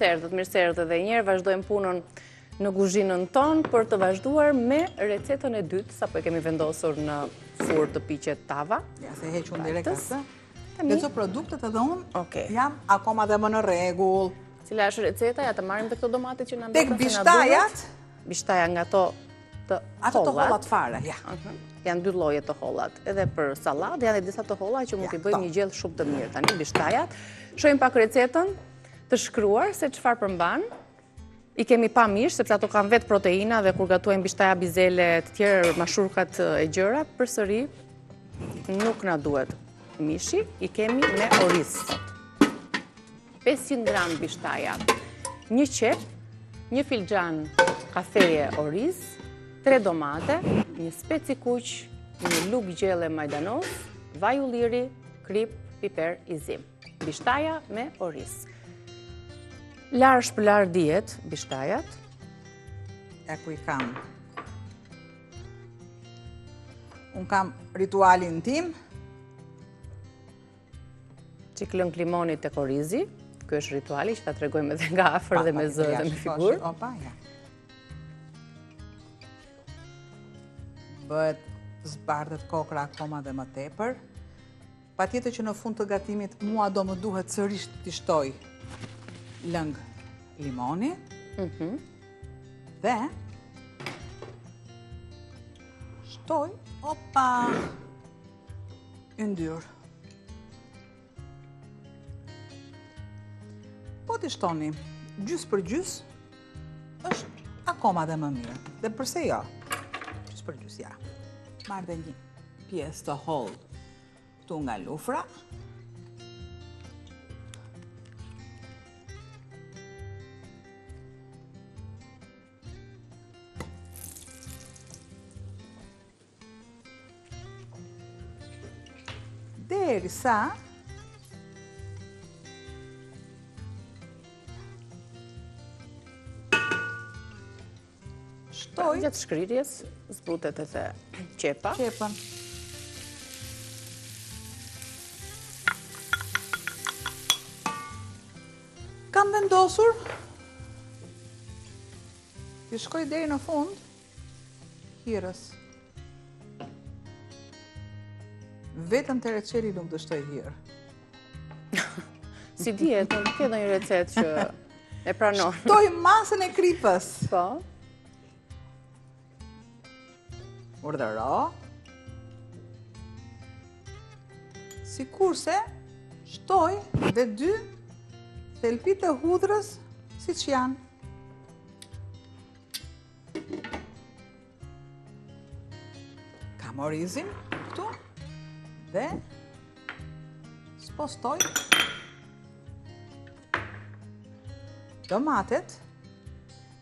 mirë se dhe njerë, vazhdojmë punën në kuzhinën tonë për të vazhduar me recetën e dytë, sapo e kemi vendosur në furrë të piqet tava. Ja, se hequn direkt atë. Lezo produktet edhe unë jam akoma dhe më në rregull. Cila është receta, ja të marrim të këto domate që në mbetën. Tek bishtajat. Bishtaja nga to të hollat. Ato të hollat fare, ja. Janë 2 lloje të hollat. Edhe për sallatë janë disa të holla që mund t'i bëjmë një gjellë shumë të mirë. Tani bishtajat. Shohim pak recetën të shkruar se çfarë përmban. I kemi pa mish, sepse ato kanë vetë proteina dhe kur gatuajmë bishtaja, bizele, të tjerë mashurkat e gjëra, përsëri nuk na duhet mishi, i kemi me oriz. 500 gram bishtaja, 1 qep, 1 filxhan kafeje oriz, 3 domate, 1 speci kuq, 1 lugë gjelle majdanos, vaj ulliri, krip, piper i zim. Bishtaja me oriz. Larë shpëlar diet, bishtajat. E ku i kam. Unë kam ritualin tim. Qiklën limonit të korizi. Kjo është rituali që ta tregojmë edhe nga afër dhe me zë dhe me figurë. Opa, ja. Bëhet zbardhet kokra akoma dhe më tepër. Patjetër që në fund të gatimit mua do më duhet sërish t'i shtoj lëng limoni dhe shtoj yndyrë. Po t'i shtoni gjys për gjys është akoma dhe më mirë. Dhe përse jo? Gjys për gjys, ja. Marrë dhe një pjesë të hollë këtu nga lufra. Derisa shtoj gjatë shkrirjes zbutet edhe qepa. Qepën. Kam vendosur t'i shkoj deri në fund hirës. Vetëm të reçeli nuk të shtoj hirë. Si dihet, nuk ke ndonjë recetë që e pranon. Shtoj masën e kripës. Po. Urdhëro. Sikurse shtoj dhe 2 thelpi të hudhrës siç janë. Kam orizin këtu. Dhe spostoj domatet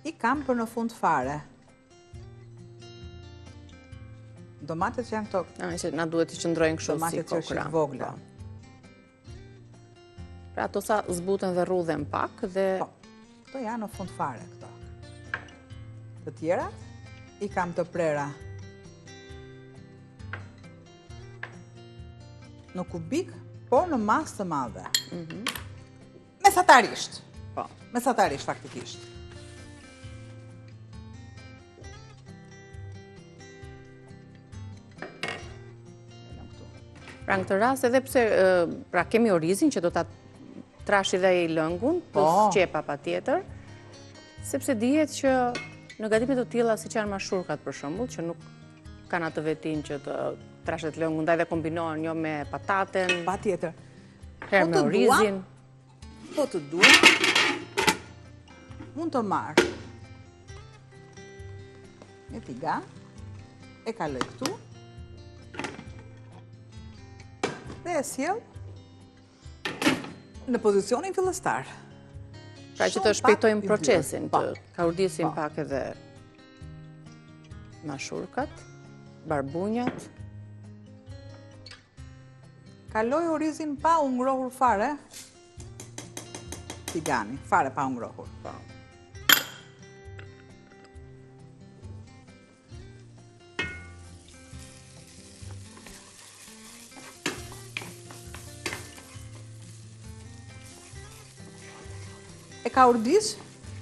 i kam për në fund fare. Domatet që janë këto. Që na duhet të qëndrojnë kështu si kokra. Domatet që është vogla. Pra ato sa zbuten dhe rrudhen pak dhe... Po, këto janë në fund fare këto. Të tjerat i kam të prera në kubik, por në masë të madhe. Mesatarisht. Po. Mesatarisht, faktikisht. Pra në këtë rast, edhe pse pra kemi orizin që do ta trashi dhe i lëngun, plus qepa patjetër, sepse dihet që në gatime të tilla siç janë mashurkat për shembull, që nuk kanë atë vetin që të trashet lëngun, ndaj dhe kombinohen jo me pataten, patjetër. Herë me orizin. Po të dua, mund të marr një tigan, e kaloj këtu, dhe e sjell në pozicionin fillestar. Pra që të shpejtojmë procesin, të kaurdisim pak edhe mashurkat, barbunjat. Kaloj orizin pa u ngrohur fare, tigani, fare pa u ngrohur. E ka urdis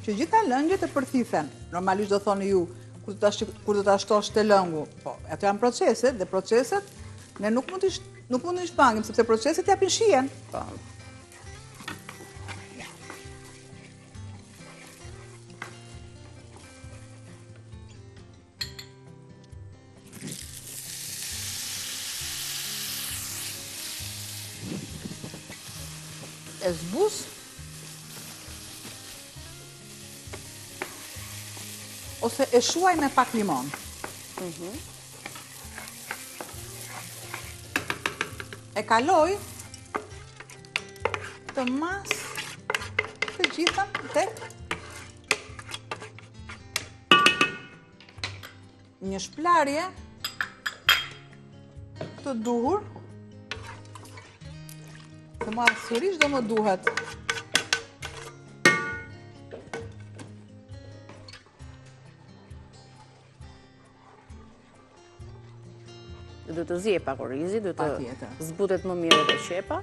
që gjitha lëngjet e përthithen. Normalisht do thoni ju, kur do ta shtosh te lëngu, po, ato janë procese, dhe proceset ne nuk mund të shpangim, sepse proceset japin shijen. Po. E zbus ose e shuaj me pak limon. E kaloj të mas të gjithën tek një shplarje të duhur. Të marë sërish do më duhet Du të zje pak orizi, du të zbutet më mirë dhe qepa.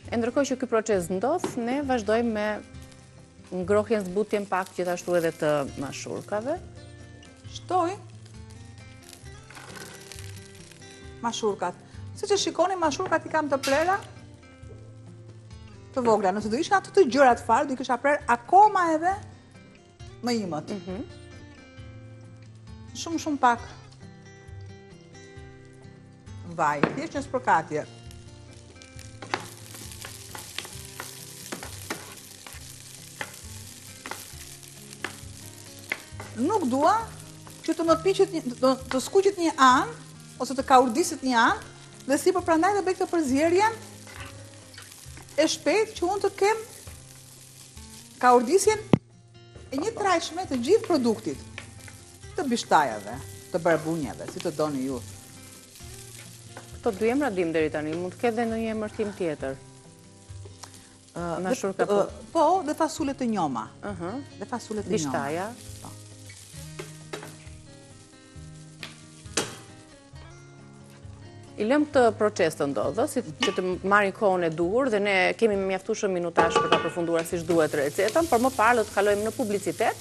E ndërkohë që ky proces ndodh, ne vazhdojmë me ngrohjen, zbutjen pak gjithashtu edhe të mashurkave. Shtoj mashurkat. Se që shikoni, mashurkat i kam të prera të vogla. Nëse do ishin ato të gjërat farë, do i kisha prerë akoma edhe më imët. Shumë pak vaj, thjesht një spërkatje. Nuk dua që të më piqet, të skuqet një anë, ose të kaurdisit një anë, dhe si për prandaj dhe bëj këtë përzierjen e shpejt që unë të kem kaurdisjen e një trajshme të gjithë produktit, të bishtajave, të barbunjave, si të doni ju. Këto dy emra dim deri tani, mund të ketë dhe ndonjë emërtim tjetër. Mashurka po. Po, dhe fasule të njoma. Dhe fasule të njoma. Bishtaja. I lëm këtë proces të ndodhë, si që të marrin kohën e duhur, dhe ne kemi mjaftueshëm minutash për ta përfunduar siç duhet recetën, por më parë do të kalojmë në publicitet,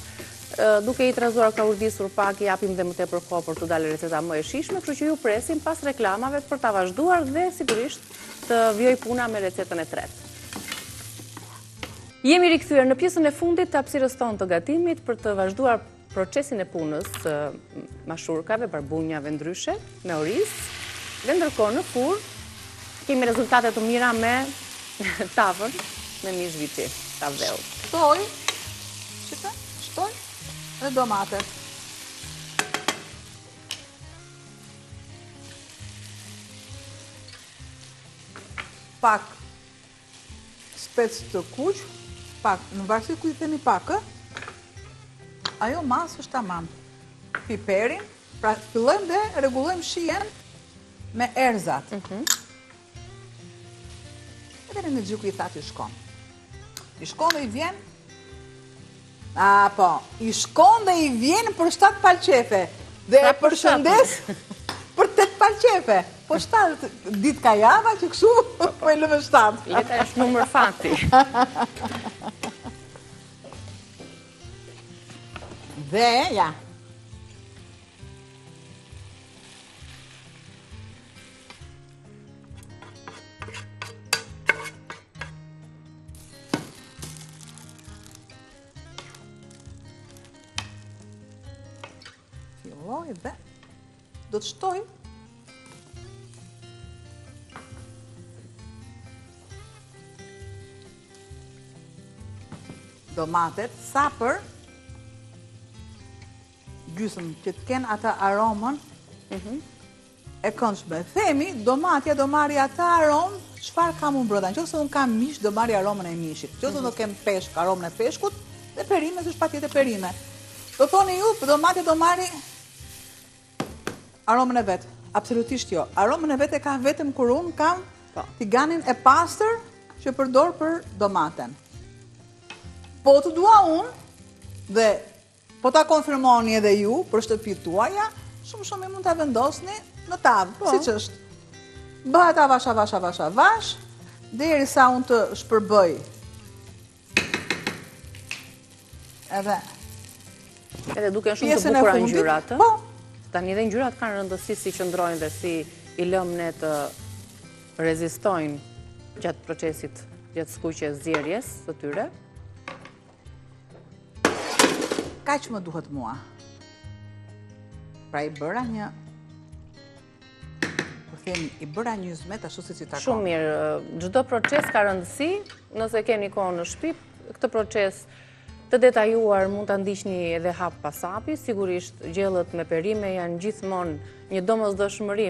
duke i trazuar kaurdisur pak, i japim dhe më tepër kohë për të dalë receta më e shijshme, kështu që ju presim pas reklamave për ta vazhduar dhe sigurisht të vjoj puna me recetën e tretë. Jemi rikthyer në pjesën e fundit të hapësirës tonë të gatimit për të vazhduar procesin e punës mashurkave, barbunjave ndryshe, me oriz. Dhe ndërkohë në furrë kemi rezultate të mira me tavën me mish viti, tavdheu. Shtoj dhe domate. Pak spec të kuq, pak, në varësi ku i themi pak, ajo masë është tamam. Piperin, pra fillojmë dhe rregullojmë shijen me erzat. Edhe në gjyku i thatë i shkon. I shkon dhe i vjen... i shkon dhe i vjen për 7 palqefe. Dhe e përshëndes për 8 palqefe. Po 7 dit ka java që këshu, po e lëve 7. Leta është numër fati. Dhe, ja. Dhe do të shtoj domatet sa për gjysmë që të kenë ata aromën e këndshme. Themi, domatja do marri ata aromë çfarë kam unë brenda. Nëse unë kam mish, do marri aromën e mishit. Nëse do kem peshk, aromën e peshkut, dhe perime, është patjetër perime. Do thoni ju, domatja do marri aromën e vetë, absolutisht jo. Aromën e vetë e ka vetëm kur unë kam tiganin e pastër që përdor për domaten. Po të dua unë, dhe po ta konfirmoni edhe ju për shtëpitë tuaja, shumë i mund ta vendosni në tavë, siç është. Bëhet avash, derisa unë të shpërbëj Edhe duke shumë të pjesën e bukura fundit. ngjyrat. Po, Tani dhe ngjyrat kanë rëndësi si qëndrojnë dhe si i lëmë ne të rezistojnë gjatë procesit, gjatë skuqjes zjerjes të tyre. kaq më duhet mua. Pra i bëra një, i bëra një zmet ashtu si takon. Shumë mirë, çdo proces ka rëndësi, nëse keni kohë në shtëpi, këtë proces të detajuar mund ta ndiqni edhe hap pas hapi, sigurisht gjellët me perime janë gjithmonë një domosdoshmëri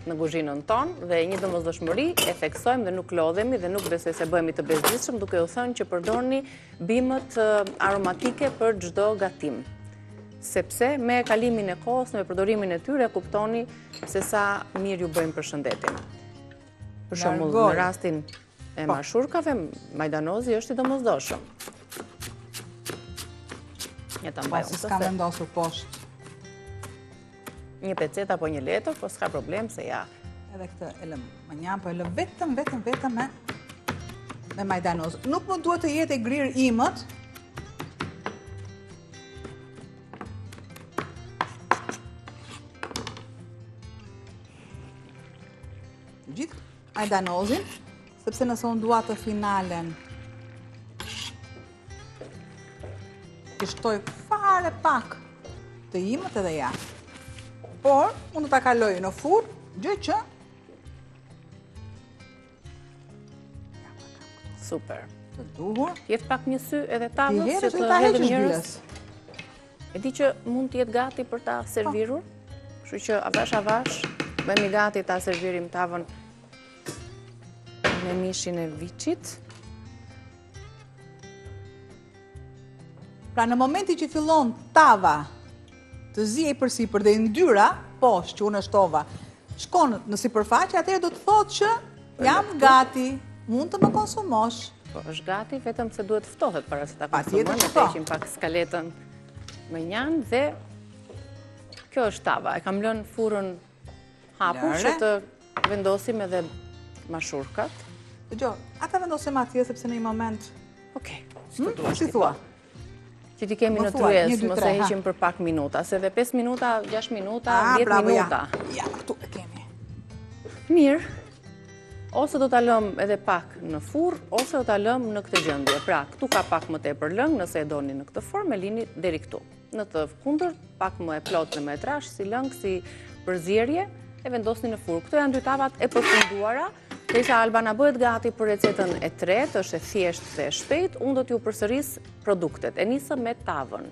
në kuzhinën tonë dhe një domosdoshmëri e theksojmë dhe nuk lodhemi dhe nuk besoj se bëhemi të bezdisshëm duke u thënë që përdorni bimët aromatike për çdo gatim. Sepse me kalimin e kohës, me përdorimin e tyre, kuptoni se sa mirë ju bëjmë për shëndetin. Për shembull, në rastin e mashurkave, majdanozi është i domosdoshëm. Ja ta mbajmë Pasi s'ka vendosur poshtë. Një pecet apo një letër, po s'ka problem se ja. Edhe këtë e lëm më njëm, po e lëm vetëm me majdanoz. Nuk më duhet të jetë e grirë imët, gjithë majdanozin, sepse nëse unë dua të finalen të shtoj fare pak të imët edhe ja. Por, unë ta kaloj në furrë, gjë që Super. të duhur, Jetë pak një sy edhe tavës që të të hedhë njerëz. njerës. E di që mund të jetë gati për ta servirur, kështu që avash, bëhemi gati ta servirim tavën me mishin e viçit. Pra në momenti që fillon tava të zihej përsipër dhe ndyra poshtë që unë shtova shkon në sipërfaqe, atëherë do të thotë që jam gati, mund të më konsumosh. Po është gati, vetëm se duhet ftohet para se ta Patjetër konsumojmë, që ne po. heqim pak skaletën me njan dhe kjo është tava. E kam lënë furrën hapur Lëre. që të vendosim edhe mashurkat. Dëgjoj, ata vendosim atje sepse në një moment, Okej, si të duash si ti, thua? po. Që ti kemi Më në thuaj, tryez, 1, 2, mos 3, e heqim për pak minuta, se dhe 5 minuta, 6 minuta, 10 bravo, minuta. Ja, këtu e kemi. Mirë, ose do ta lëm edhe pak në furrë, ose do ta lëm në këtë gjendje. Pra, këtu ka pak më tepër lëng, nëse e doni në këtë formë, e lini deri këtu. Në të kundërt, pak më e plotë në metrash, si lëng, si përzierje, e vendosni në furrë. Këto janë dy tavat e përfunduara. Derisa Alba na bëhet gati për recetën e tretë, është e thjeshtë dhe e shpejtë, unë do t'ju përsëris produktet. E nisëm me tavën.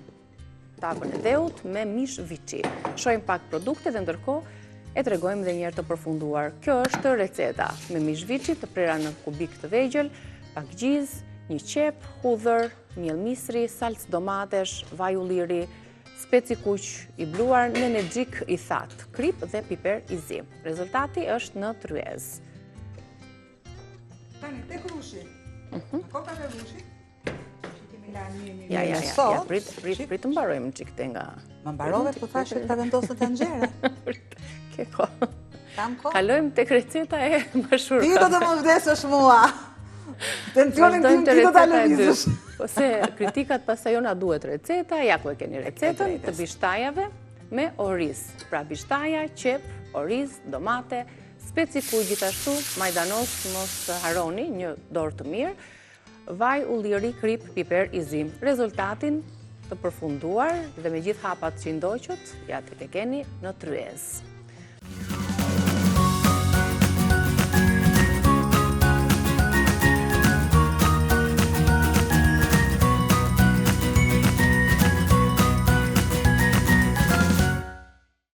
Tavën e dheut me mish viçi. Shohim pak produktet dhe ndërkohë e tregojmë edhe një herë të përfunduar. Kjo është receta me mish viçi të prera në kubik të vegjël, pak gjiz, një qep, hudhër, miell misri, salcë domatesh, vaj ulliri, speci kuq i bluar, nenexhik i thatë, krip dhe piper i zi. Rezultati është në tryez. Tani, tek rushi. Koka dhe rushi. Ja, prit të mbarojmë çik te nga. Më mbarove, po thashë ta vendosë të nxjerrë. Ke kohë. Kam kohë. Kalojmë tek receta e mashurkave. Ti do të më vdesësh mua. Tensionin tim ti do ta lëvizësh. Po se kritikat pastaj jona duhet receta, ja ku e keni recetën të bishtajave me oriz. Pra bishtaja, qep, oriz, domate, speci kuq gjithashtu, majdanoz mos harroni, një dorë të mirë, vaj ulliri, krip, piper i zi. Rezultatin të përfunduar dhe me gjithë hapat që i ndoqët, ja të keni në tryez.